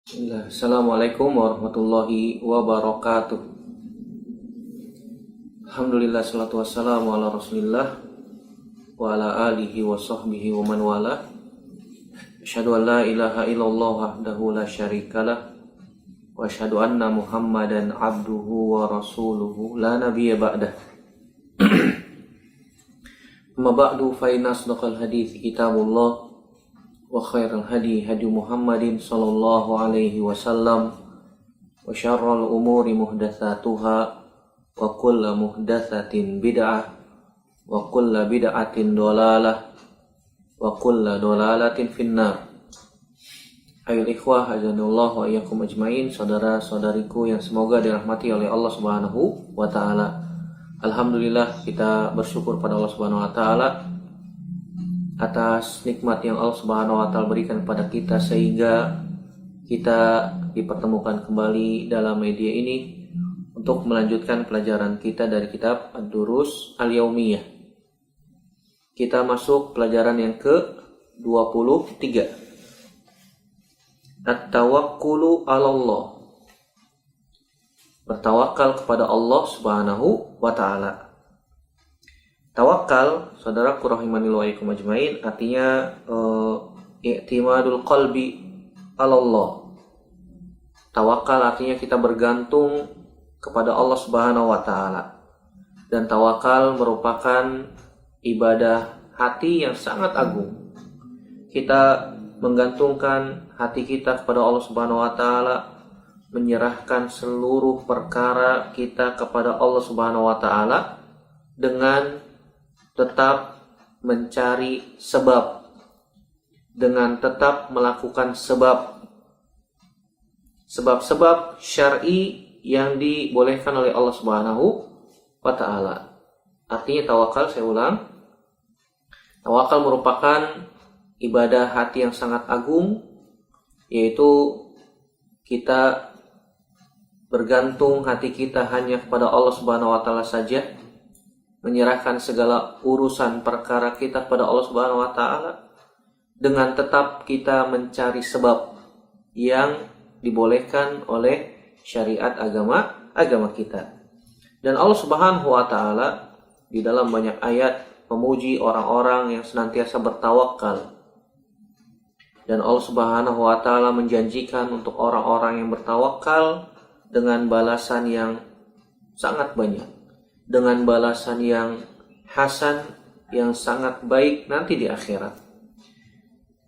Bismillah. Assalamualaikum warahmatullahi wabarakatuh. Alhamdulillah, salatu wassalamu ala rasulillah wa ala alihi wa sahbihi wa man wala. Asyhadu an la ilaha illallah wahdahu la syarikalah wa asyhadu anna muhammadan abduhu wa rasuluhu la nabiyya ba'dah. Amma ba'du, fa inna asdaqal hadits kitabullah wa khairal hadi Muhammadin sallallahu alaihi wasallam wa syarrul umuri muhdatsatuha wa kullu muhdatsatin bid'ah wa kullu bid'atin dhalalah wa kullu dhalalatin finnar. Ayol ikhwah azanillahu wa iyyakum ajmain, saudara-saudariku yang semoga dirahmati oleh Allah Subhanahu wa taala. Alhamdulillah, kita bersyukur pada Allah Subhanahu wa taala atas nikmat yang Allah Subhanahu wa taala berikan kepada kita sehingga kita dipertemukan kembali dalam media ini untuk melanjutkan pelajaran kita dari kitab Ad-Durus Al-Yaumiyah. Kita masuk pelajaran yang ke-23. At-tawakkulu 'ala Allah. Bertawakal kepada Allah Subhanahu wa taala. Tawakal, saudaraku rahimani wa iyyakum ajmain, artinya i'timadul qalbi 'ala Allah. Tawakal artinya kita bergantung kepada Allah Subhanahu wa taala. Dan tawakal merupakan ibadah hati yang sangat agung. Kita menggantungkan hati kita kepada Allah Subhanahu wa taala, menyerahkan seluruh perkara kita kepada Allah Subhanahu wa taala dengan tetap mencari sebab, dengan tetap melakukan sebab-sebab syar'i yang dibolehkan oleh Allah Subhanahu wa taala. Artinya tawakal, saya ulang, tawakal merupakan ibadah hati yang sangat agung, yaitu kita bergantung hati kita hanya kepada Allah Subhanahu wa taala saja, menyerahkan segala urusan perkara kita kepada Allah Subhanahu wa taala dengan tetap kita mencari sebab yang dibolehkan oleh syariat agama kita. Dan Allah Subhanahu wa taala di dalam banyak ayat memuji orang-orang yang senantiasa bertawakal. Dan Allah Subhanahu wa taala menjanjikan untuk orang-orang yang bertawakal dengan balasan yang sangat banyak, dengan balasan yang hasan, yang sangat baik nanti di akhirat.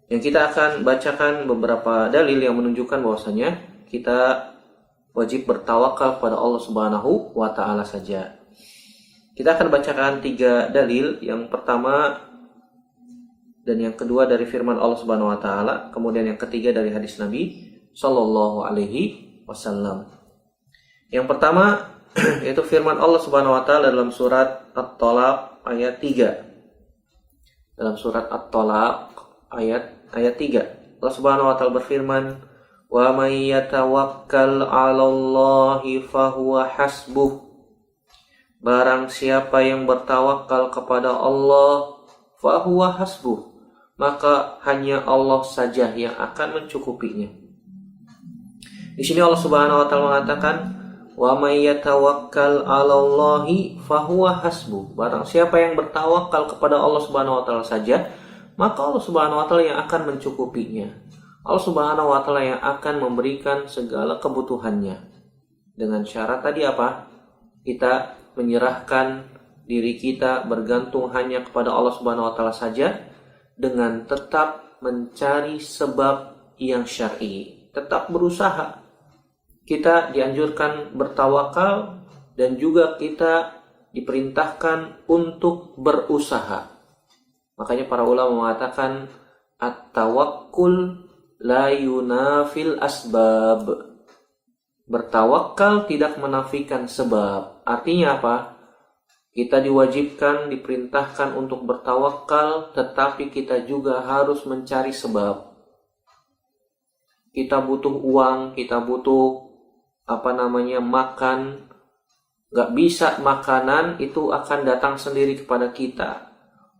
Yang kita akan bacakan beberapa dalil yang menunjukkan bahwasanya kita wajib bertawakal kepada Allah Subhanahu wa taala saja. Kita akan bacakan 3 dalil. Yang pertama dan yang kedua dari firman Allah Subhanahu wa taala, kemudian yang ketiga dari hadis Nabi sallallahu alaihi wasallam. Yang pertama yaitu firman Allah Subhanahu wa taala dalam surat At-Talaq ayat 3. Dalam surat At-Talaq ayat 3. Allah Subhanahu wa taala berfirman, "Wa may yatawakkal 'alallahi fahuwa hasbuh." Barang siapa yang bertawakal kepada Allah, fahuwa hasbuh, maka hanya Allah saja yang akan mencukupinya. Di sini Allah Subhanahu wa taala mengatakan, "Wa may yatawakkal 'alallahi fahuwa hasbuh." Barang siapa yang bertawakal kepada Allah Subhanahu wa taala saja, maka Allah Subhanahu wa taala yang akan mencukupinya. Allah Subhanahu wa taala yang akan memberikan segala kebutuhannya. Dengan syarat tadi apa? Kita menyerahkan diri kita bergantung hanya kepada Allah Subhanahu wa taala saja dengan tetap mencari sebab yang syar'i, tetap berusaha. Kita dianjurkan bertawakal dan juga kita diperintahkan untuk berusaha. Makanya para ulama mengatakan at-tawakkul la yunafil asbab. Bertawakal tidak menafikan sebab. Artinya apa? Kita diwajibkan, diperintahkan untuk bertawakal, tetapi kita juga harus mencari sebab. Kita butuh uang, kita butuh makan. Gak bisa makanan itu akan datang sendiri kepada kita.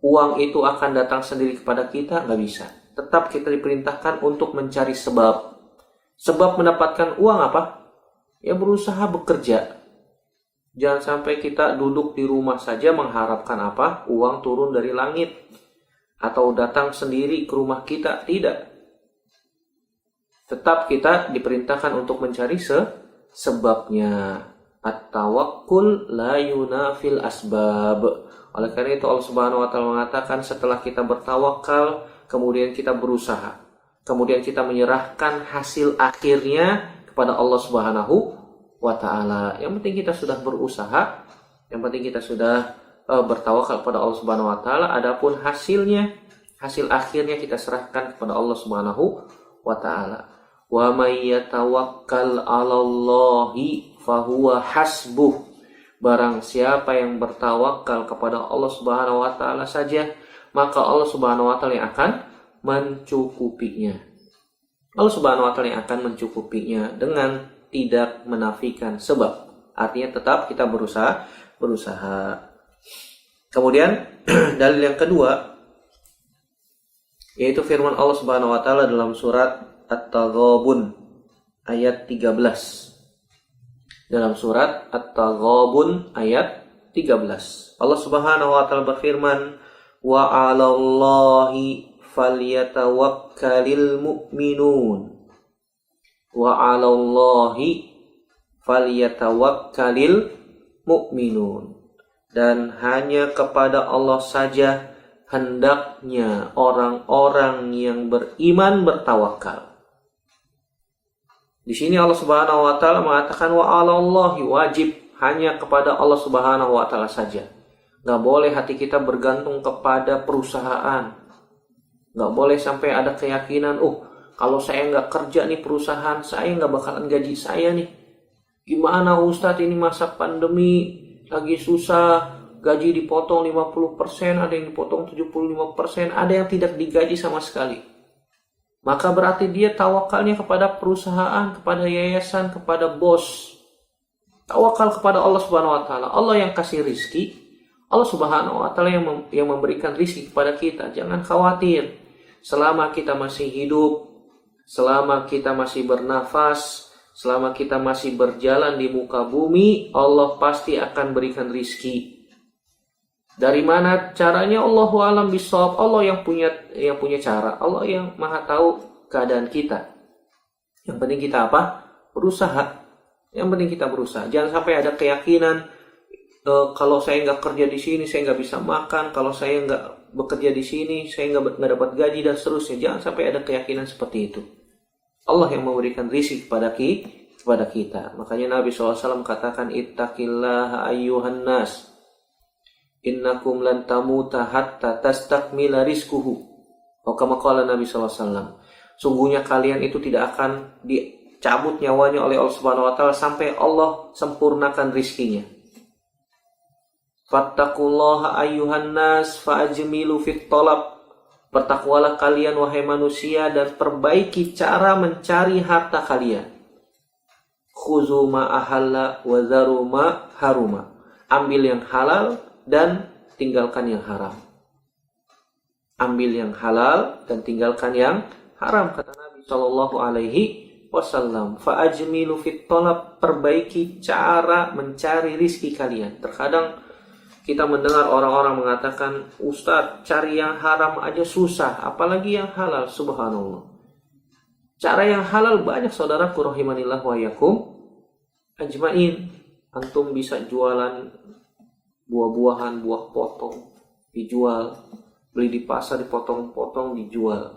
Uang itu akan datang sendiri kepada kita, gak bisa. Tetap kita diperintahkan untuk mencari sebab. Sebab mendapatkan uang apa? Ya berusaha bekerja. Jangan sampai kita duduk di rumah saja mengharapkan apa? Uang turun dari langit. Atau datang sendiri ke rumah kita. Tidak. Tetap kita diperintahkan untuk mencari sebabnya. At-tawakkul la yunafil asbab. Oleh karena itu Allah Subhanahu wa taala mengatakan setelah kita bertawakal, kemudian kita berusaha. Kemudian kita menyerahkan hasil akhirnya kepada Allah Subhanahu wa taala. Yang penting kita sudah berusaha, yang penting kita sudah bertawakal kepada Allah Subhanahu wa taala. Adapun hasilnya, hasil akhirnya kita serahkan kepada Allah Subhanahu wa taala. Wa may yatawakkal 'alallahi fahuwa hasbuh. Barang siapa yang bertawakal kepada Allah Subhanahu wa taala saja, maka Allah Subhanahu wa taala yang akan mencukupinya. Allah Subhanahu wa taala yang akan mencukupinya dengan tidak menafikan sebab. Artinya tetap kita berusaha. Kemudian dalil yang kedua yaitu firman Allah Subhanahu wa taala dalam surat At-Taghabun ayat 13. Dalam surat At-Taghabun ayat 13. Allah Subhanahu wa taala berfirman, "Wa 'alallahi falyatawakkalul mu'minun." Wa 'alallahi falyatawakkalul mu'minun. Dan hanya kepada Allah saja hendaknya orang-orang yang beriman bertawakal. Di sini Allah Subhanahu wa taala mengatakan wa 'alallahi, wajib hanya kepada Allah Subhanahu wa taala saja. Enggak boleh hati kita bergantung kepada perusahaan. Enggak boleh sampai ada keyakinan, kalau saya enggak kerja nih perusahaan, saya enggak bakalan gaji saya nih. Gimana Ustadz, ini masa pandemi lagi susah, gaji dipotong 50%, ada yang dipotong 75%, ada yang tidak digaji sama sekali. Maka berarti dia tawakalnya kepada perusahaan, kepada yayasan, kepada bos. Tawakal kepada Allah Subhanahu wa taala. Allah yang kasih rizki, Allah Subhanahu wa taala yang memberikan rizki kepada kita. Jangan khawatir. Selama kita masih hidup, selama kita masih bernafas, selama kita masih berjalan di muka bumi, Allah pasti akan berikan rizki. Dari mana caranya? Allahu a'lam bishawab. Allah yang punya cara. Allah yang maha tahu keadaan kita. Yang penting kita apa? Berusaha. Yang penting kita berusaha. Jangan sampai ada keyakinan kalau saya nggak kerja di sini saya nggak bisa makan. Kalau saya nggak bekerja di sini saya nggak dapat gaji dan seterusnya. Jangan sampai ada keyakinan seperti itu. Allah yang memberikan rizki kepada kita. Makanya Nabi SAW katakan, ittaqillaha ayyuhan nas. Innakum lan tamuta hatta tastakmila rizquhu. Kama qala Nabi SAW. Sungguhnya kalian itu tidak akan dicabut nyawanya oleh Allah Subhanahu wa taala sampai Allah sempurnakan rizkinya. Fattaqullaha ayyuhan nas fa'ajmilu fit talab. Bertakwalah kalian wahai manusia dan perbaiki cara mencari harta kalian. Khuzu ma ahalla wa dharu ma haruma. Ambil yang halal dan tinggalkan yang haram. Ambil yang halal dan tinggalkan yang haram, kata Nabi Shallallahu Alaihi Wasallam. Fa'ajmilu fit talab, perbaiki cara mencari rizki kalian. Terkadang kita mendengar orang-orang mengatakan, Ustadz, cari yang haram aja susah, apalagi yang halal. Subhanallah. Cara yang halal banyak, saudaraku rahimanillah wa yakum ajmain. Antum bisa jualan buah-buahan, buah potong, dijual. Beli di pasar, dipotong-potong, dijual.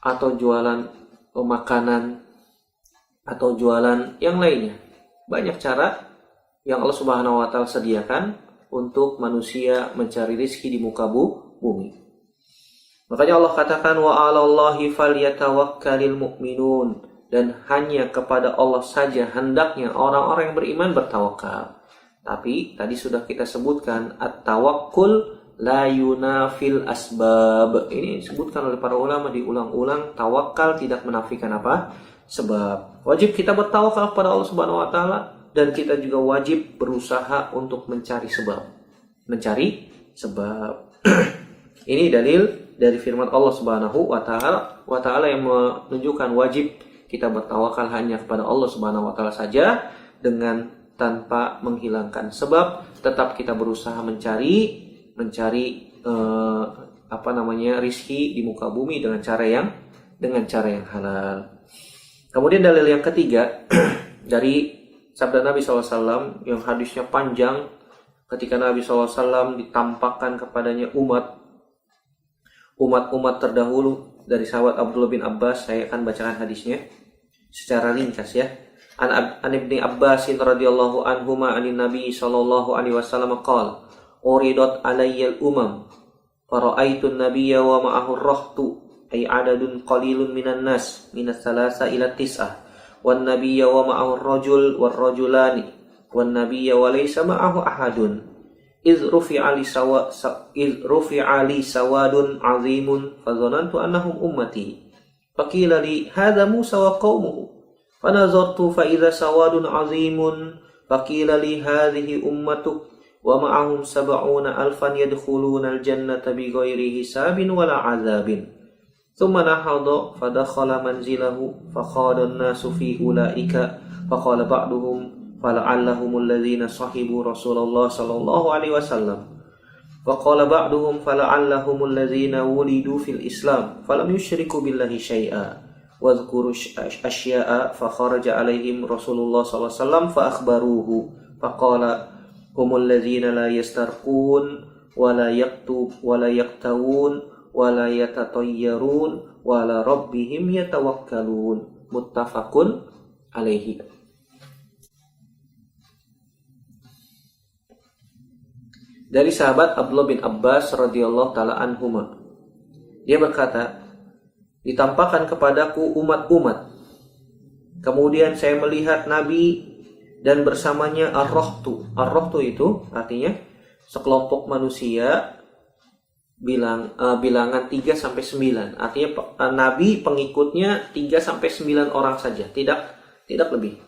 Atau jualan makanan, atau jualan yang lainnya. Banyak cara yang Allah Subhanahu wa taala sediakan untuk manusia mencari rezeki di muka bumi. Makanya Allah katakan wa 'alallahi falyatawakkalul mu'minun, dan hanya kepada Allah saja hendaknya orang-orang yang beriman bertawakal. Tapi tadi sudah kita sebutkan at-tawakkul la yunafil asbab. Ini disebutkan oleh para ulama diulang-ulang, tawakal tidak menafikan apa? Sebab. Wajib kita bertawakal kepada Allah Subhanahu wa taala dan kita juga wajib berusaha untuk mencari sebab. Mencari sebab. Ini dalil dari firman Allah Subhanahu wa taala yang menunjukkan wajib kita bertawakal hanya kepada Allah Subhanahu wa taala saja dengan tanpa menghilangkan sebab, tetap kita berusaha mencari rizki di muka bumi dengan cara yang halal. Kemudian dalil yang ketiga dari sabda Nabi SAW yang hadisnya panjang, ketika Nabi SAW ditampakkan kepadanya umat terdahulu dari sahabat Abdullah bin Abbas. Saya akan bacakan hadisnya secara ringkas ya. An Ibni Abbas radhiyallahu anhuma anin Nabi sallallahu alaihi wasallam qala uridat alayyal umam fara'aitu an-nabiyya wa ma'ahu ar-rahtu ay adadun qalilun minan nas minas salasa ila tis'ah wan nabiyya wa ma'ahu ar-rajul war rajulani wan nabiyya wa laysa ma'ahu ahadun iz rufi'a li sawadun 'azimun fa dhanantu annahum ummati faqila li hadha Musa wa qaumuhu fanazartu fa idza sawadun 'azimun faqila li hadhihi ummatuk wa ma'ahum sab'una alfan yadkhuluna al-jannata bighairi hisabin wala 'adzabin thumma nahadha fadakhala manzilahu faqala an-nasu fi ulaika faqala ba'duhum fala'allahum alladhina sahibu Rasulullah sallallahu alaihi wasallam faqala ba'duhum fala'allahum alladhina wulidu fil Islam falam yusyriku billahi syai'a wadhkuru asya'a fakharaja alaihim Rasulullah sallallahu alaihi wasallam fa akhbaruhu faqala humul ladzina la yastarqun wa la yaktawun wa la yatatayyarun wa la rabbihim yatawakkalun. Muttafaqun alaihi. Dari sahabat Abdullah bin Abbas radhiyallahu taala anhuma, dia berkata, ditampakkan kepadaku umat-umat, kemudian saya melihat Nabi dan bersamanya ar-rahtu. Ar-rahtu itu artinya sekelompok manusia bilangan 3 sampai 9. Artinya Nabi pengikutnya 3 sampai 9 orang saja, tidak lebih.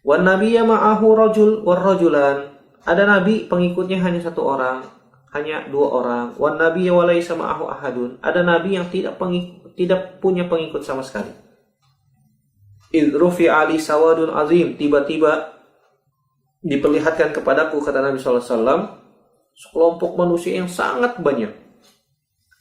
Wan nabiyya ma'ahu rajul war rajulan. Ada nabi pengikutnya hanya 1 orang, hanya 2 orang. Wan nabiyya wa laysa ma'ahu ahadun. Ada nabi yang tidak punya pengikut sama sekali. Idrufi ali sawadun azim, tiba-tiba diperlihatkan kepadaku, kata Nabi SAW, sekelompok manusia yang sangat banyak.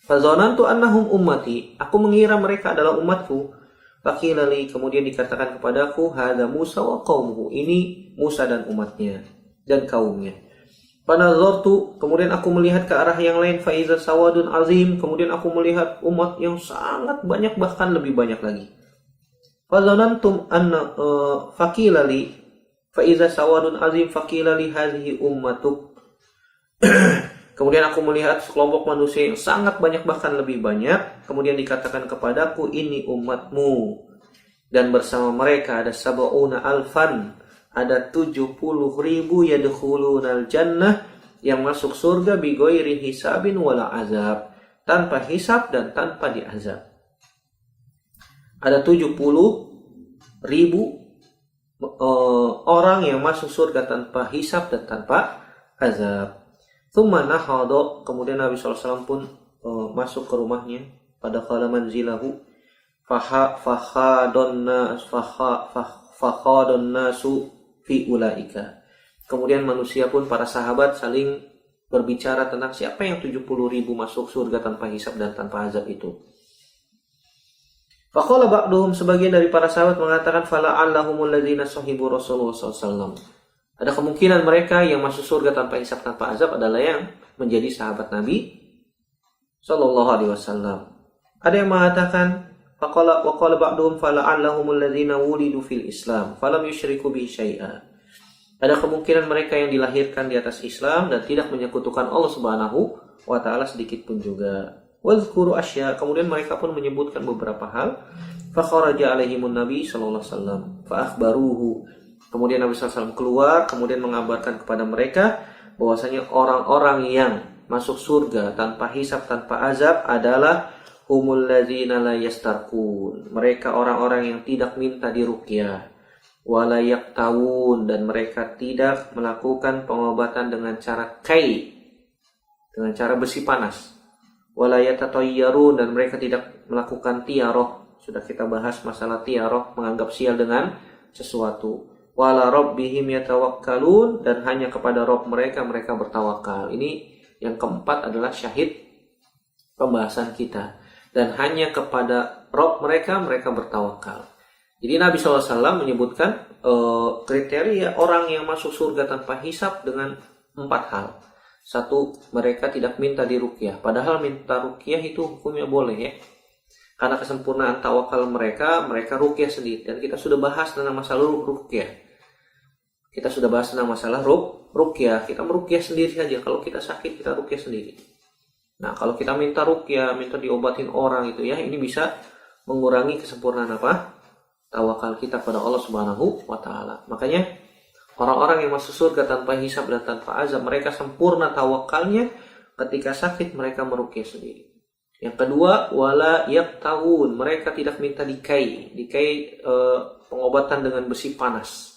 Fazanantu annahum ummati, aku mengira mereka adalah umatku. Faqilali, kemudian dikatakan kepadaku, hadza Musa wa qaumuhu, ini Musa dan umatnya dan kaumnya. Panazartu, kemudian aku melihat ke arah yang lain, faiza sawadun azim, kemudian aku melihat umat yang sangat banyak, bahkan lebih banyak lagi. Fazanantum anna faqilali faiza sawadun azim faqilali hadhihi ummatuk. Kemudian aku melihat sekelompok manusia yang sangat banyak, bahkan lebih banyak, kemudian dikatakan kepadaku, ini umatmu, dan bersama mereka ada sab'una alfan, ada 70.000 yadkhulunal jannah, yang masuk surga bighairi hisabin wala azab, tanpa hisab dan tanpa diazab. Ada 70.000 orang yang masuk surga tanpa hisab dan tanpa azab. Tsumma nahadha, kemudian Nabi SAW pun masuk ke rumahnya, pada khala manzilahu fakhadun nasu fi ulaika. Kemudian manusia pun, para sahabat saling berbicara tentang siapa yang 70.000 masuk surga tanpa hisab dan tanpa azab itu. Faqala ba'duhum, sebagian dari para sahabat mengatakan, fala'allahumul ladzina sahibu Rasulullah SAW. Ada kemungkinan mereka yang masuk surga tanpa hisab tanpa azab adalah yang menjadi sahabat Nabi sallallahu alaihi wasallam. Ada yang mengatakan, faqala ba'duhum fala'allahumul ladzina wulidu fil Islam falam yusyriku bihi syai'a. Ada kemungkinan mereka yang dilahirkan di atas Islam dan tidak menyekutukan Allah Subhanahu wa taala sedikit pun juga. Wadhkuru asya, kemudian mereka pun menyebutkan beberapa hal. Fakharaja alaihimun nabi sallallahu alaihi wasallam fa akhbaruhu. Kemudian Nabi SAW keluar, kemudian mengabarkan kepada mereka bahwasanya orang-orang yang masuk surga tanpa hisab tanpa azab adalah humul ladzina la yastarqun. Mereka orang-orang yang tidak minta diruqyah, wala yaktawun, dan mereka tidak melakukan pengobatan dengan cara dengan cara besi panas. wala yatatayyarun, dan mereka tidak melakukan tiaroh. Sudah kita bahas masalah tiaroh, menganggap sial dengan sesuatu. Wala rabbihim yatawakkalun, dan hanya kepada Rabb mereka bertawakal. Ini yang keempat adalah syahid pembahasan kita. Dan hanya kepada Rabb mereka bertawakal. Jadi Nabi SAW menyebutkan kriteria orang yang masuk surga tanpa hisab dengan 4 hal. 1, mereka tidak minta diruqyah. Padahal minta ruqyah itu hukumnya boleh ya. Karena kesempurnaan tawakal mereka ruqyah sendiri. Dan kita sudah bahas tentang masalah ruqyah. Kita sudah bahas tentang masalah ruqyah. Kita meruqyah sendiri saja. Kalau kita sakit, kita ruqyah sendiri. Nah, kalau kita minta ruqyah, minta diobatin orang itu ya, ini bisa mengurangi kesempurnaan apa? Tawakal kita pada Allah Subhanahu wa taala. Makanya orang-orang yang masuk surga tanpa hisab dan tanpa azab, mereka sempurna tawakalnya. Ketika sakit mereka meruqyah sendiri. Yang kedua, wala yaqtawun, mereka tidak minta dikai pengobatan dengan besi panas.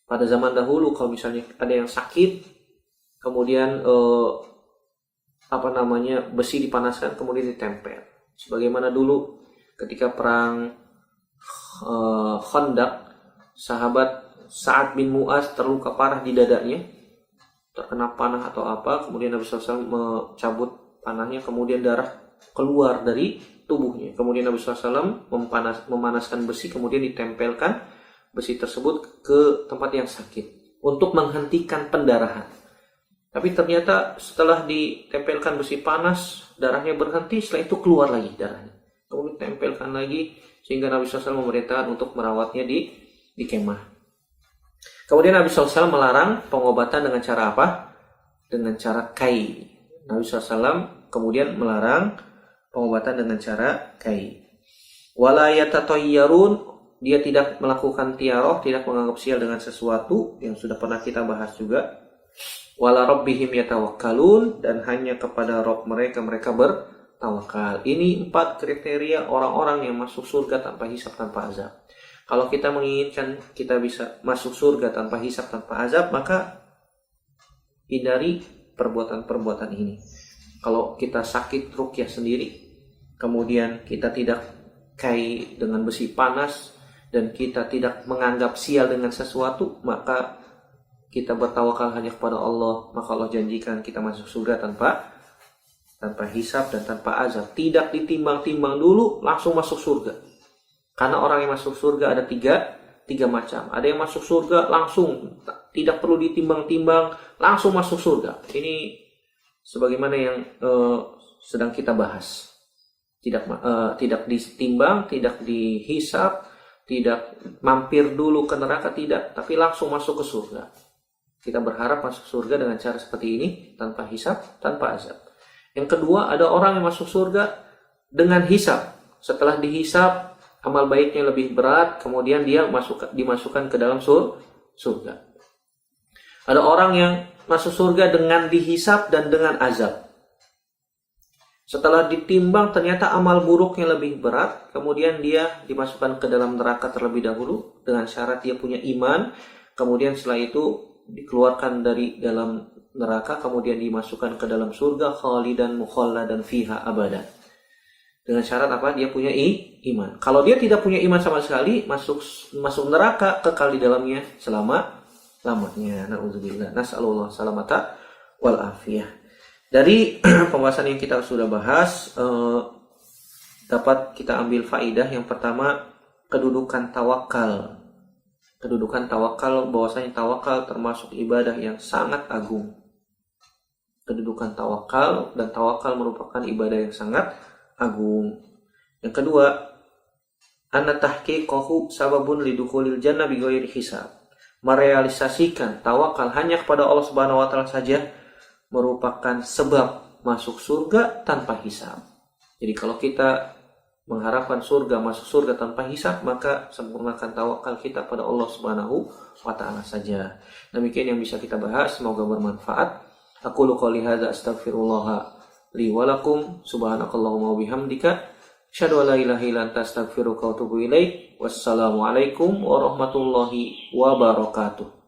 Pada zaman dahulu kalau misalnya ada yang sakit, kemudian besi dipanaskan kemudian ditempel. Sebagaimana dulu ketika perang Khandaq, sahabat Sa'ad bin Mu'az terluka parah di dadanya, terkena panah atau apa, kemudian Nabi SAW mencabut panahnya, kemudian darah keluar dari tubuhnya. Kemudian Nabi SAW memanaskan besi, kemudian ditempelkan besi tersebut ke tempat yang sakit untuk menghentikan pendarahan. Tapi ternyata setelah ditempelkan besi panas, darahnya berhenti, setelah itu keluar lagi darahnya. Kemudian ditempelkan lagi, sehingga Nabi SAW memerintahkan untuk merawatnya di kemah. Kemudian Nabi SAW melarang pengobatan dengan cara apa? Dengan cara kai. Nabi SAW kemudian melarang pengobatan dengan cara kai. Wala yatatayyarun, dia tidak melakukan tiaroh, tidak menganggap sial dengan sesuatu, yang sudah pernah kita bahas juga. Wala rabbihim yatawakkalun, dan hanya kepada Rabb mereka bertawakal. Ini 4 kriteria orang-orang yang masuk surga tanpa hisab, tanpa azab. Kalau kita menginginkan kita bisa masuk surga tanpa hisab, tanpa azab, maka hindari perbuatan-perbuatan ini. Kalau kita sakit, ruqyah sendiri. Kemudian kita tidak kai dengan besi panas, dan kita tidak menganggap sial dengan sesuatu, maka kita bertawakal hanya kepada Allah, maka Allah janjikan kita masuk surga tanpa hisab dan tanpa azab. Tidak ditimbang-timbang dulu langsung masuk surga. Karena orang yang masuk surga ada tiga macam. Ada yang masuk surga langsung, tidak perlu ditimbang-timbang, langsung masuk surga. Ini sebagaimana yang sedang kita bahas. Tidak ditimbang, tidak dihisab, tidak mampir dulu ke neraka, tidak, tapi langsung masuk ke surga. Kita berharap masuk surga dengan cara seperti ini, tanpa hisab, tanpa azab. Yang kedua, ada orang yang masuk surga dengan hisab. Setelah dihisab, amal baiknya lebih berat, kemudian dia dimasukkan ke dalam surga. Ada orang yang masuk surga dengan dihisab dan dengan azab. Setelah ditimbang ternyata amal buruknya lebih berat, kemudian dia dimasukkan ke dalam neraka terlebih dahulu dengan syarat dia punya iman, kemudian setelah itu dikeluarkan dari dalam neraka, kemudian dimasukkan ke dalam surga, khalidan mukhalladan fiha abadan. Dengan syarat apa? Dia punya iman. Kalau dia tidak punya iman sama sekali, masuk neraka, kekal di dalamnya selama-lamanya. Na'udzubillah. Nas'alullah salamata wal afiyah. Dari pembahasan yang kita sudah bahas, dapat kita ambil faidah. Yang pertama, kedudukan tawakal. Kedudukan tawakal, bahwasanya tawakal termasuk ibadah yang sangat agung. Kedudukan tawakal, dan tawakal merupakan ibadah yang sangat agung. Yang kedua, anna tahqiqahu sababun lidukhulil jannah bighairi hisab. Merealisasikan tawakal hanya kepada Allah Subhanahu wa taala saja merupakan sebab masuk surga tanpa hisab. Jadi kalau kita mengharapkan surga, masuk surga tanpa hisab, maka sempurnakan tawakal kita pada Allah Subhanahu wa taala saja. Demikian yang bisa kita bahas, semoga bermanfaat. Aqulu qouli hadza astaghfirullah li wa lakum, subhanakallahumma wa bihamdika, asyhadu an la ilaha illa anta astaghfiruka wa atubu ilaik. Wassalamualaikum warahmatullahi wabarakatuh.